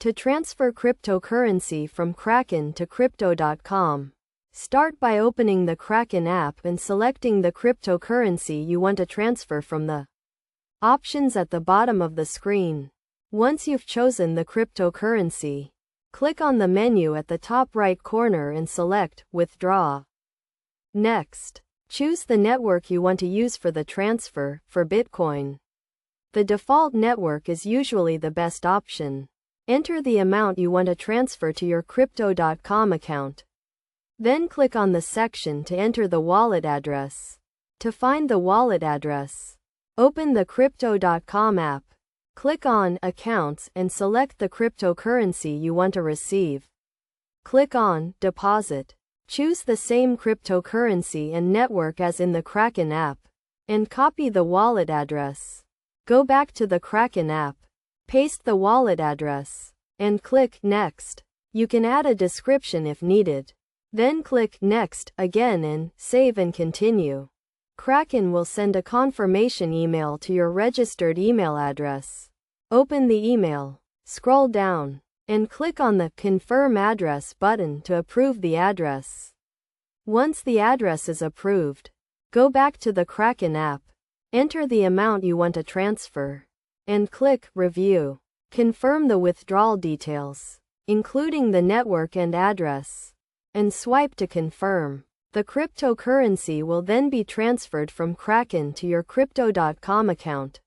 To transfer cryptocurrency from Kraken to Crypto.com, start by opening the Kraken app and selecting the cryptocurrency you want to transfer from the options at the bottom of the screen. Once you've chosen the cryptocurrency, click on the menu at the top right corner and select Withdraw. Next, choose the network you want to use for the transfer. For Bitcoin, the default network is usually the best option. Enter the amount you want to transfer to your Crypto.com account. Then click on the section to enter the wallet address. To find the wallet address, open the Crypto.com app. Click on Accounts and select the cryptocurrency you want to receive. Click on Deposit. Choose the same cryptocurrency and network as in the Kraken app, and copy the wallet address. Go back to the Kraken app, paste the wallet address, and click Next. You can add a description if needed. Then click Next again and save and continue. Kraken will send a confirmation email to your registered email address. Open the email, scroll down, and click on the Confirm Address button to approve the address. Once the address is approved, go back to the Kraken app, enter the amount you want to transfer, and click Review. Confirm the withdrawal details, including the network and address, and swipe to confirm. The cryptocurrency will then be transferred from Kraken to your Crypto.com account.